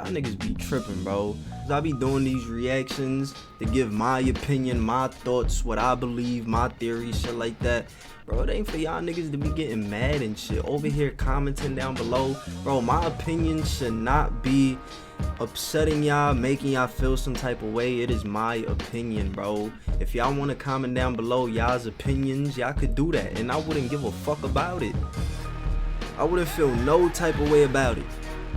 y'all niggas be tripping, bro. I be doing these reactions to give my opinion, my thoughts, what I believe, my theories, shit like that. Bro, it ain't for y'all niggas to be getting mad and shit. Over here commenting down below. Bro, my opinion should not be upsetting y'all, making y'all feel some type of way. It is my opinion, bro. If y'all want to comment down below y'all's opinions, y'all could do that. And I wouldn't give a fuck about it. I wouldn't feel no type of way about it.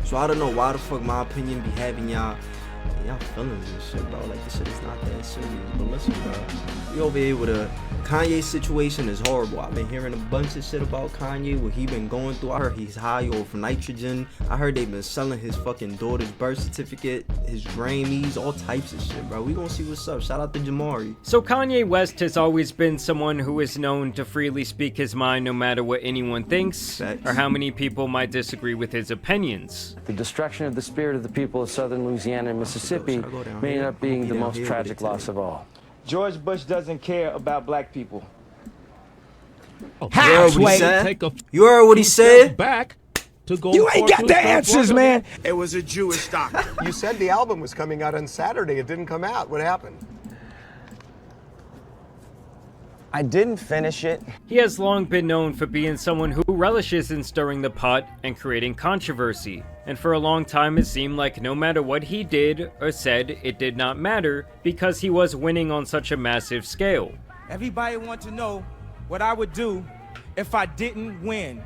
So I don't know why the fuck my opinion be having y'all feelings and shit, bro. Like, this shit is not that serious. But listen, bro, we over here with a Kanye situation is horrible. I've been hearing a bunch of shit about Kanye, what he been going through. I heard he's high off nitrogen. I heard they've been selling his fucking daughter's birth certificate, his Grammys, all types of shit, bro. We gonna see what's up. Shout out to Jamari. So Kanye West has always been someone who is known to freely speak his mind no matter what anyone thinks or how many people might disagree with his opinions. The destruction of the spirit of the people of southern Louisiana and Mississippi may end up being the most tragic loss of all. George Bush doesn't care about black people. You heard what he said? You heard what he said? Back to go. You ain't got the answers, man. It was a Jewish doctor. You said the album was coming out on Saturday. It didn't come out. What happened? I didn't finish it. He has long been known for being someone who relishes in stirring the pot and creating controversy. And for a long time it seemed like no matter what he did or said, it did not matter because he was winning on such a massive scale. Everybody wants to know what I would do if I didn't win.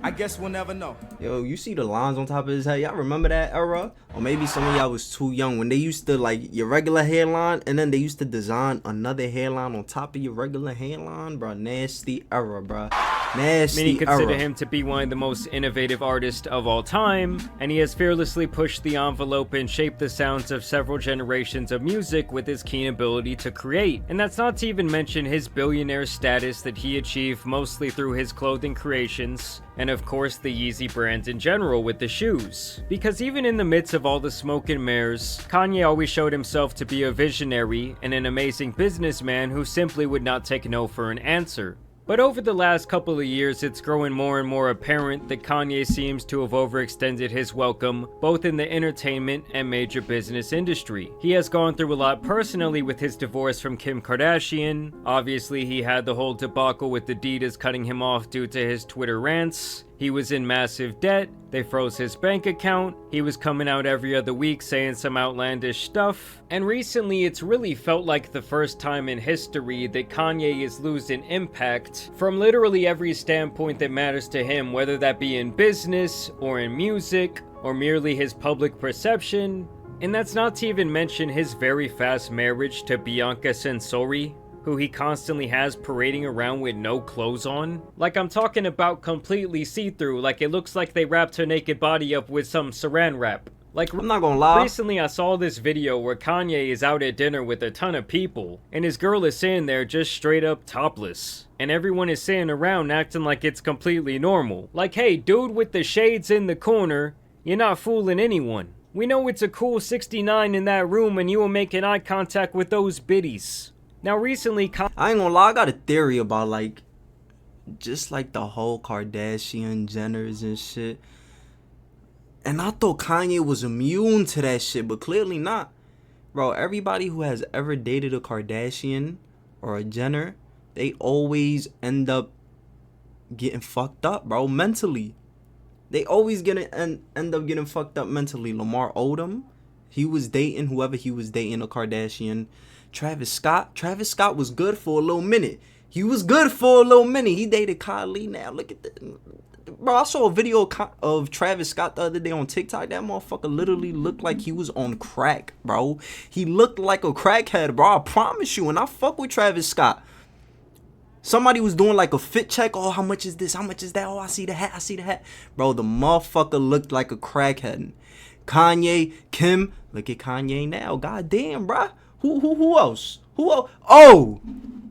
I guess we'll never know. Yo, you see the lines on top of his head? Y'all remember that era? Or maybe some of y'all was too young when they used to, like, your regular hairline and then they used to design another hairline on top of your regular hairline, bro. Nasty era, bro. Nasty Many consider era. him to be one of the most innovative artists of all time, and he has fearlessly pushed the envelope and shaped the sounds of several generations of music with his keen ability to create. And that's not to even mention his billionaire status that he achieved mostly through his clothing creations, and of course the Yeezy brand in general with the shoes. Because even in the midst of all the smoke and mirrors, Kanye always showed himself to be a visionary and an amazing businessman who simply would not take no for an answer. But over the last couple of years, it's growing more and more apparent that Kanye seems to have overextended his welcome, both in the entertainment and major business industry. He has gone through a lot personally with his divorce from Kim Kardashian. Obviously, he had the whole debacle with Adidas cutting him off due to his Twitter rants. He was in massive debt, they froze his bank account, he was coming out every other week saying some outlandish stuff, and recently it's really felt like the first time in history that Kanye is losing impact from literally every standpoint that matters to him, whether that be in business, or in music, or merely his public perception. And that's not to even mention his very fast marriage to Bianca Censori, who he constantly has parading around with no clothes on. Like, I'm talking about completely see-through, like it looks like they wrapped her naked body up with some saran wrap. Like, I'm not gonna lie. Recently I saw this video where Kanye is out at dinner with a ton of people, and his girl is sitting there just straight up topless. And everyone is sitting around acting like it's completely normal. Like, hey, dude with the shades in the corner, you're not fooling anyone. We know it's a cool 69 in that room and you were making eye contact with those biddies. Now recently, I ain't gonna lie, I got a theory about, like, just like the whole Kardashian Jenners and shit. And I thought Kanye was immune to that shit, but clearly not. Bro, everybody who has ever dated a Kardashian or a Jenner, they always end up getting fucked up, bro, mentally. They always end up getting fucked up mentally. Lamar Odom, he was dating whoever he was dating, a Kardashian. Travis Scott was good for a little minute. He was good for a little minute. He dated Kylie now. Look at that. Bro, I saw a video of Travis Scott the other day on TikTok. That motherfucker literally looked like he was on crack, bro. He looked like a crackhead, bro. I promise you. And I fuck with Travis Scott. Somebody was doing like a fit check. Oh, how much is this? How much is that? Oh, I see the hat. I see the hat. Bro, the motherfucker looked like a crackhead. Kanye, Kim. Look at Kanye now. God damn, bro. Who else? Who else? Oh,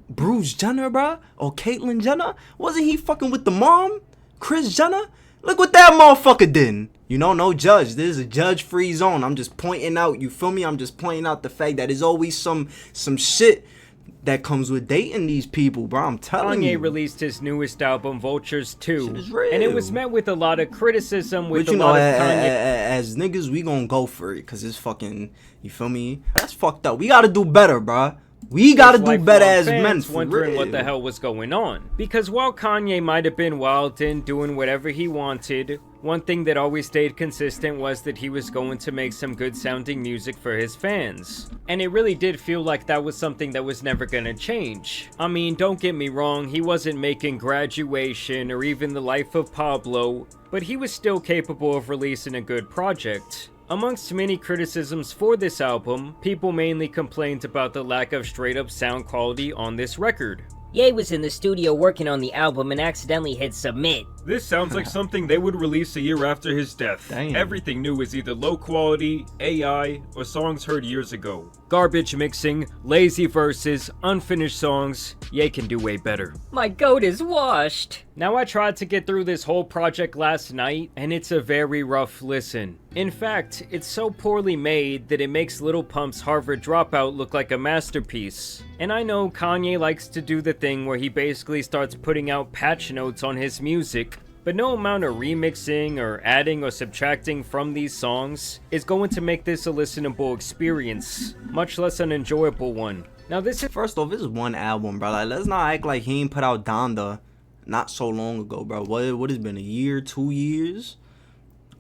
Bruce Jenner, bro. Or Caitlyn Jenner. Wasn't he fucking with the mom? Kris Jenner? Look what that motherfucker did. You know, no judge. This is a judge-free zone. I'm just pointing out, you feel me? I'm just pointing out the fact that there's always some shit that comes with dating these people, bro. I'm telling you. Kanye released his newest album, Vultures 2, Shit is real. and it was met with a lot of criticism with But a you know, lot of Kanye. as niggas, we gonna go for it, cause it's fucking, you feel me? That's fucked up. We gotta do better, bro. We gotta do better as men, for wondering real. what the hell was going on. Because while Kanye might have been wild and doing whatever he wanted, one thing that always stayed consistent was that he was going to make some good sounding music for his fans. And it really did feel like that was something that was never gonna change. I mean, don't get me wrong, he wasn't making Graduation or even The Life of Pablo, but he was still capable of releasing a good project. Amongst many criticisms for this album, people mainly complained about the lack of straight-up sound quality on this record. Ye was in the studio working on the album and accidentally hit submit. This sounds like something they would release a year after his death. Damn. Everything new is either low quality, AI, or songs heard years ago. Garbage mixing, lazy verses, unfinished songs. Ye can do way better. My goat is washed. Now, I tried to get through this whole project last night, and it's a very rough listen. In fact, it's so poorly made that it makes Lil Pump's Harvard Dropout look like a masterpiece. And I know Kanye likes to do the thing where he basically starts putting out patch notes on his music, but no amount of remixing or adding or subtracting from these songs is going to make this a listenable experience, much less an enjoyable one. Now, this is First off, this is one album, bro. Like, let's not act like he ain't put out Donda not so long ago, bro. What has been a year, 2 years?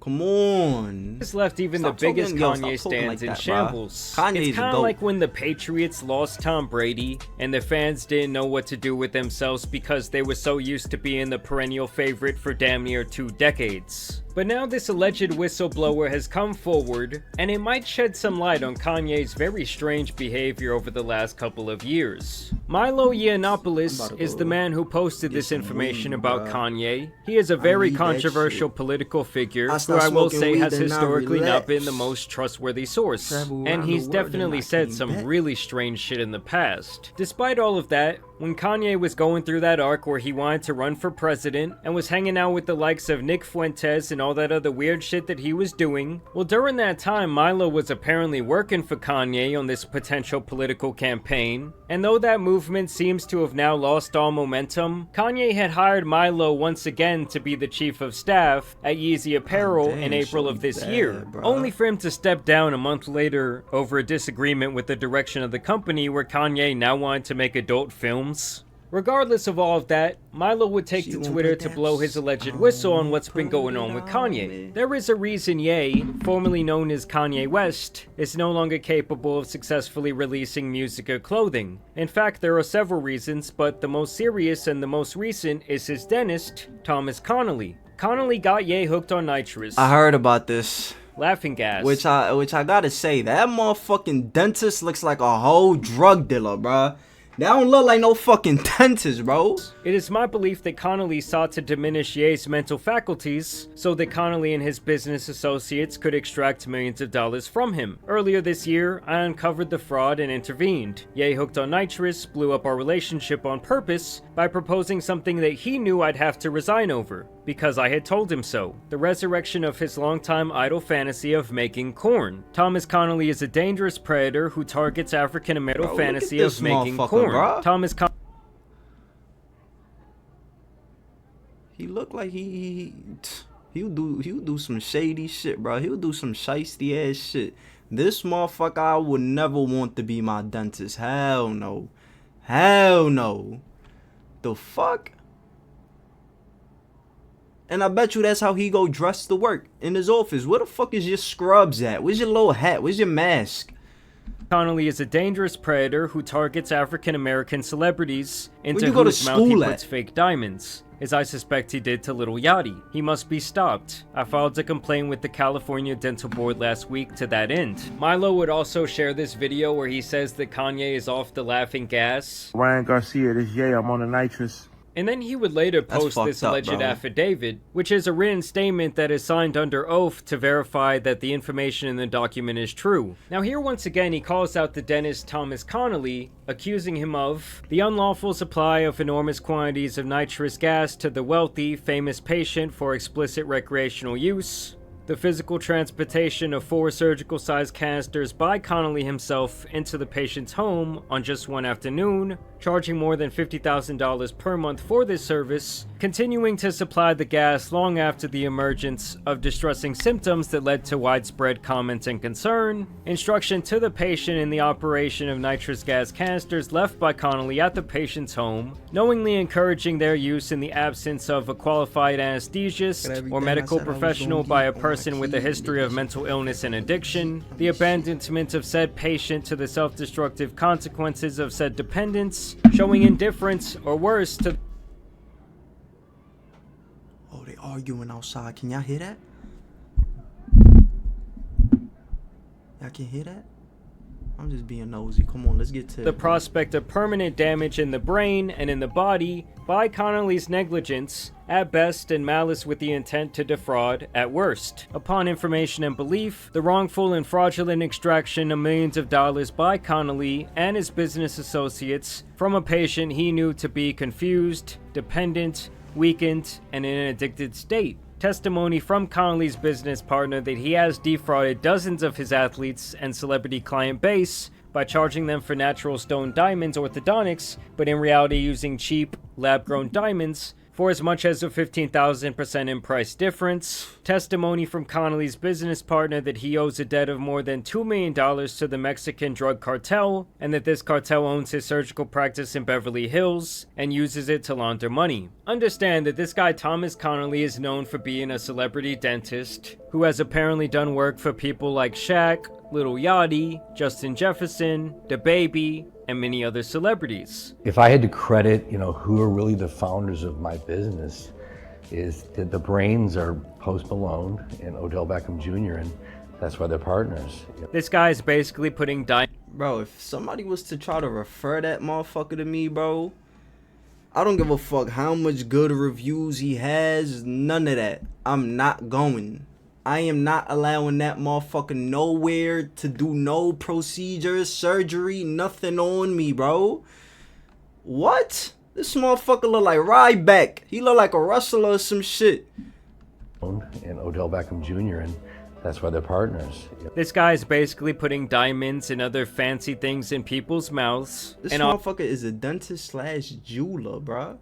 Come on. This left even Stop the biggest talking- yo, stop Kanye talking stands like in that, bruh. shambles. Kanye's It's a kind goat. of like when the Patriots lost Tom Brady and the fans didn't know what to do with themselves because they were so used to being the perennial favorite for damn near 2 decades. But now this alleged whistleblower has come forward, and it might shed some light on Kanye's very strange behavior over the last couple of years. Milo Yiannopoulos is the man who posted this information about Kanye. He is a very need that controversial shit. political figure I who stopped I will smoking say weed has and now historically not been the relax. most trustworthy source. Travel And around he's the world definitely and I said came some back. really strange shit in the past. Despite all of that, when Kanye was going through that arc where he wanted to run for president and was hanging out with the likes of Nick Fuentes and all that other weird shit that he was doing, well, during that time, Milo was apparently working for Kanye on this potential political campaign, and though that movement seems to have now lost all momentum, Kanye had hired Milo once again to be the chief of staff at Yeezy Apparel damn, in April of this bad, year, bruh. only for him to step down a month later over a disagreement with the direction of the company where Kanye now wanted to make adult films. Regardless of all of that, Milo would take She to won't Twitter put to that blow his alleged whistle on what's been going on with Kanye. There is a reason Ye, formerly known as Kanye West, is no longer capable of successfully releasing music or clothing. In fact, there are several reasons, but the most serious and the most recent is his dentist, Thomas Connolly. Connolly got Ye hooked on nitrous, I heard about this. laughing gas, Which I gotta say, that motherfucking dentist looks like a whole drug dealer, bruh. They don't look like no fucking dentist, bro. It is my belief that Connolly sought to diminish Ye's mental faculties so that Connolly and his business associates could extract millions of dollars from him. Earlier this year, I uncovered the fraud and intervened. Ye, hooked on nitrous, blew up our relationship on purpose by proposing something that he knew I'd have to resign over, because I had told him so. The resurrection of his longtime idle fantasy of making corn. Thomas Connolly is a dangerous predator who targets African American Bro, look at fantasy this of making motherfucker, corn. bro. Thomas Con- He look like he'll do some shady shit, bro. He'll do some shiesty ass shit. This motherfucker I would never want to be my dentist. Hell no. Hell no. The fuck? And I bet you that's how he go dress to work in his office. Where the fuck is your scrubs at? Where's your little hat? Where's your mask? Connolly is a dangerous predator who targets African American celebrities into you go to whose mouth he school at? puts fake diamonds, as I suspect he did to Lil Yachty. He must be stopped. I filed a complaint with the California Dental Board last week to that end. Milo would also share this video where he says that Kanye is off the laughing gas, Ryan Garcia, this Ye, I'm on the nitrous. and then he would later That's post this fucked up, alleged bro. affidavit, which is a written statement that is signed under oath to verify that the information in the document is true. Now here once again he calls out the dentist Thomas Connolly, accusing him of the unlawful supply of enormous quantities of nitrous gas to the wealthy, famous patient for explicit recreational use, the physical transportation of 4 surgical-sized canisters by Connolly himself into the patient's home on just one afternoon, charging more than $50,000 per month for this service, continuing to supply the gas long after the emergence of distressing symptoms that led to widespread comments and concern, instruction to the patient in the operation of nitrous gas canisters left by Connolly at the patient's home, knowingly encouraging their use in the absence of a qualified anesthetist or medical professional by a person with a history of mental illness and addiction, the abandonment of said patient to the self-destructive consequences of said dependence, showing indifference or worse to... Oh, they arguing outside. Can y'all hear that? Y'all can hear that? I'm just being nosy. Come on, let's get to the prospect of permanent damage in the brain and in the body by Connolly's negligence, at best, and malice with the intent to defraud, at worst. Upon information and belief, the wrongful and fraudulent extraction of millions of dollars by Connolly and his business associates from a patient he knew to be confused, dependent, weakened, and in an addicted state. Testimony from Connolly's business partner that he has defrauded dozens of his athletes and celebrity client base by charging them for natural stone diamonds orthodontics, but in reality using cheap, lab-grown diamonds for as much as a 15,000% in price difference. Testimony from Connolly's business partner that he owes a debt of more than $2 million to the Mexican drug cartel, and that this cartel owns his surgical practice in Beverly Hills and uses it to launder money. Understand that this guy Thomas Connolly is known for being a celebrity dentist who has apparently done work for people like Shaq, Lil Yachty, Justin Jefferson, DaBaby, and many other celebrities. If I had to credit, who are really the founders of my business, is that the brains are Post Malone and Odell Beckham Jr., and that's why they're partners. This guy is basically putting Bro, if somebody was to try to refer that motherfucker to me, bro, I don't give a fuck how much good reviews he has, none of that. I'm not going. I am not allowing that motherfucker nowhere to do no procedures, surgery, nothing on me, bro. What? This motherfucker look like Ryback. He look like a wrestler or some shit. And Odell Beckham Jr., and that's why they're partners. This guy is basically putting diamonds and other fancy things in people's mouths. This motherfucker is a dentist slash jeweler, bro.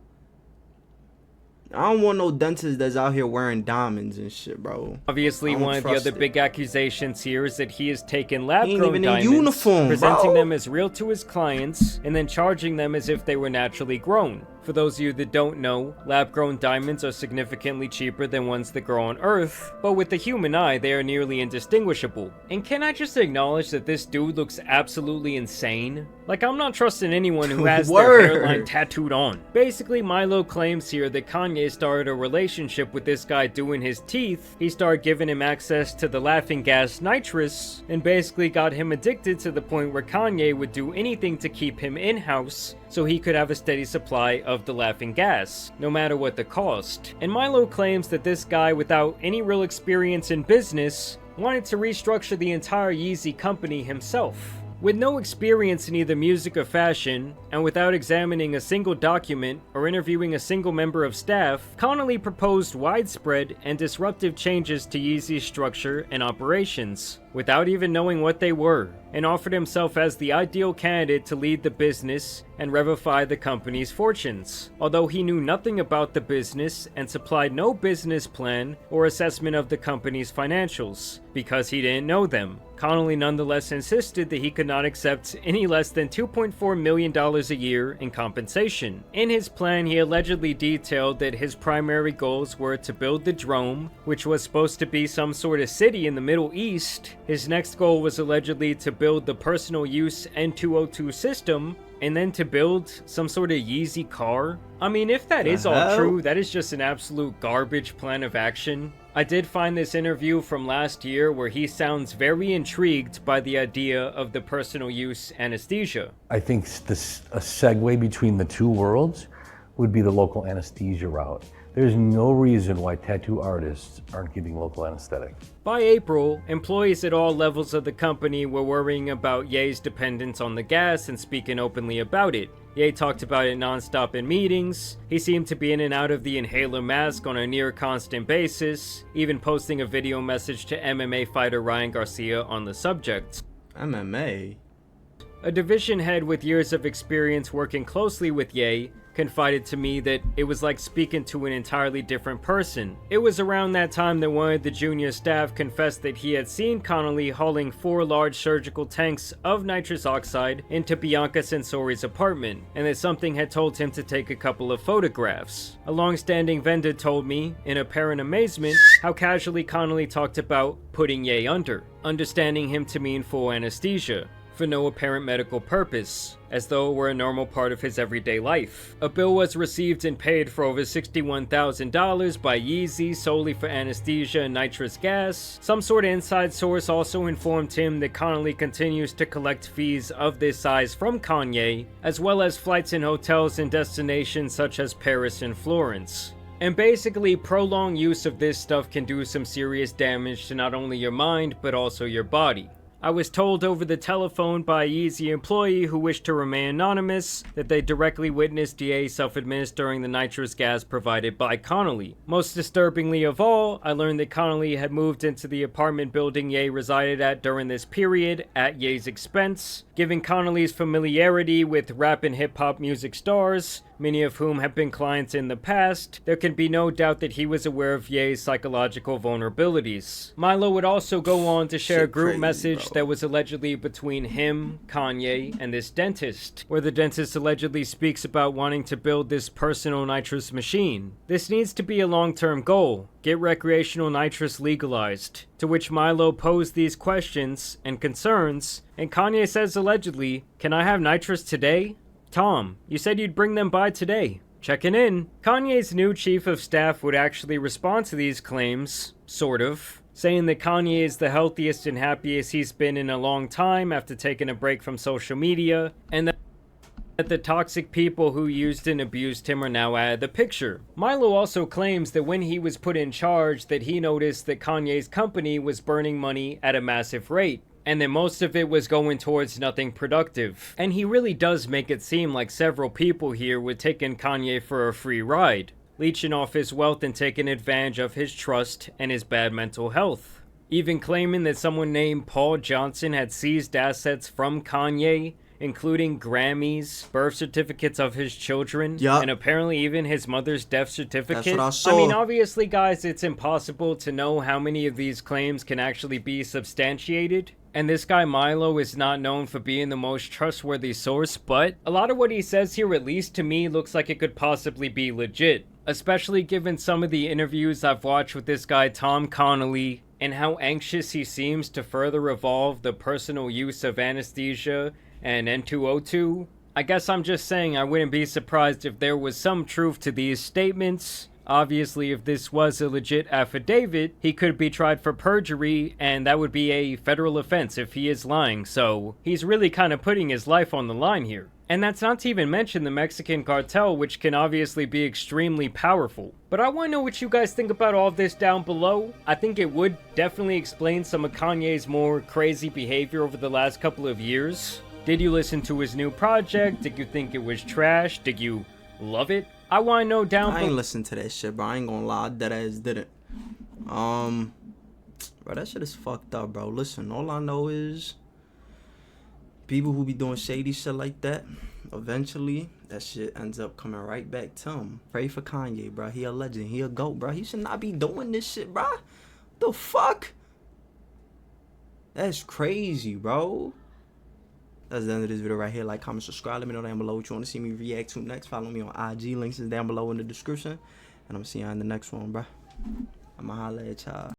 I don't want no dentist that's out here wearing diamonds and shit, bro. Obviously, one of the other big accusations here is that he has taken He ain't lab-grown even in diamonds, uniform, presenting bro. them as real to his clients, and then charging them as if they were naturally grown. For those of you that don't know, lab-grown diamonds are significantly cheaper than ones that grow on Earth, but with the human eye, they are nearly indistinguishable. And can I just acknowledge that this dude looks absolutely insane? Like, I'm not trusting anyone who has their hairline tattooed on. Basically, Milo claims here that Kanye started a relationship with this guy doing his teeth. He started giving him access to the laughing gas nitrous, and basically got him addicted to the point where Kanye would do anything to keep him in-house so he could have a steady supply of the laughing gas, no matter what the cost. And Milo claims that this guy, without any real experience in business, wanted to restructure the entire Yeezy company himself. With no experience in either music or fashion, and without examining a single document or interviewing a single member of staff, Connolly proposed widespread and disruptive changes to Yeezy's structure and operations, without even knowing what they were, and offered himself as the ideal candidate to lead the business and revivify the company's fortunes. Although he knew nothing about the business and supplied no business plan or assessment of the company's financials, because he didn't know them, Connolly nonetheless insisted that he could not accept any less than $2.4 million a year in compensation. In his plan, he allegedly detailed that his primary goals were to build the Drome, which was supposed to be some sort of city in the Middle East. His next goal was allegedly to build the personal use N202 system, and then to build some sort of Yeezy car. I mean, if that is all true, that is just an absolute garbage plan of action. I did find this interview from last year where he sounds very intrigued by the idea of the personal use anesthesia. I think a segue between the two worlds would be the local anesthesia route. There's no reason why tattoo artists aren't getting local anesthetic. By April, employees at all levels of the company were worrying about Ye's dependence on the gas and speaking openly about it. Ye talked about it nonstop in meetings. He seemed to be in and out of the inhaler mask on a near constant basis, even posting a video message to MMA fighter Ryan Garcia on the subject. MMA? A division head with years of experience working closely with Ye confided to me that it was like speaking to an entirely different person. It was around that time that one of the junior staff confessed that he had seen Connolly hauling 4 large surgical tanks of nitrous oxide into Bianca Sensori's apartment, and that something had told him to take a couple of photographs. A long-standing vendor told me, in apparent amazement, how casually Connolly talked about putting Ye under, understanding him to mean full anesthesia, for no apparent medical purpose, as though it were a normal part of his everyday life. A bill was received and paid for over $61,000 by Yeezy solely for anesthesia and nitrous gas. Some sort of inside source also informed him that Connolly continues to collect fees of this size from Kanye, as well as flights and hotels in destinations such as Paris and Florence. And basically, prolonged use of this stuff can do some serious damage to not only your mind, but also your body. I was told over the telephone by a Yeezy employee who wished to remain anonymous that they directly witnessed Ye self-administering the nitrous gas provided by Connolly. Most disturbingly of all, I learned that Connolly had moved into the apartment building Ye resided at during this period, at Ye's expense. Given Connolly's familiarity with rap and hip-hop music stars, many of whom have been clients in the past, there can be no doubt that he was aware of Ye's psychological vulnerabilities. Milo would also go on to share a group message that was allegedly between him, Kanye, and this dentist, where the dentist allegedly speaks about wanting to build this personal nitrous machine. This needs to be a long-term goal. Get recreational nitrous legalized. To which Milo posed these questions and concerns, and Kanye says allegedly, "Can I have nitrous today? Tom, you said you'd bring them by today. Checking in." Kanye's new chief of staff would actually respond to these claims, sort of, saying that Kanye is the healthiest and happiest he's been in a long time after taking a break from social media, and that the toxic people who used and abused him are now out of the picture. Milo also claims that when he was put in charge that he noticed that Kanye's company was burning money at a massive rate, and that most of it was going towards nothing productive. And he really does make it seem like several people here were taking Kanye for a free ride, leeching off his wealth and taking advantage of his trust and his bad mental health. Even claiming that someone named Paul Johnson had seized assets from Kanye, including Grammys, birth certificates of his children, and apparently even his mother's death certificate. That's what I saw. I mean, obviously, guys, it's impossible to know how many of these claims can actually be substantiated. And this guy Milo is not known for being the most trustworthy source, but a lot of what he says here, at least to me, looks like it could possibly be legit. Especially given some of the interviews I've watched with this guy Tom Connolly, and how anxious he seems to further evolve the personal use of anesthesia and N2O2. I guess I'm just saying I wouldn't be surprised if there was some truth to these statements. Obviously, if this was a legit affidavit, he could be tried for perjury, and that would be a federal offense if he is lying, so he's really kind of putting his life on the line here. And that's not to even mention the Mexican cartel, which can obviously be extremely powerful. But I want to know what you guys think about all of this down below. I think it would definitely explain some of Kanye's more crazy behavior over the last couple of years. Did you listen to his new project? Did you think it was trash? Did you love it? I want to know down below. I ain't listen to that shit, bro. I ain't gonna lie. That ass didn't. Bro, that shit is fucked up, bro. Listen, all I know is people who be doing shady shit like that, eventually that shit ends up coming right back to him. Pray for Kanye, bro. He a legend. He a GOAT, bro. He should not be doing this shit, bro. The fuck? That's crazy, bro. That's the end of this video right here. Like, comment, subscribe. Let me know down below what you want to see me react to next. Follow me on IG. Links is down below in the description. And I'm seeing you in the next one, bro. I'ma holla at y'all.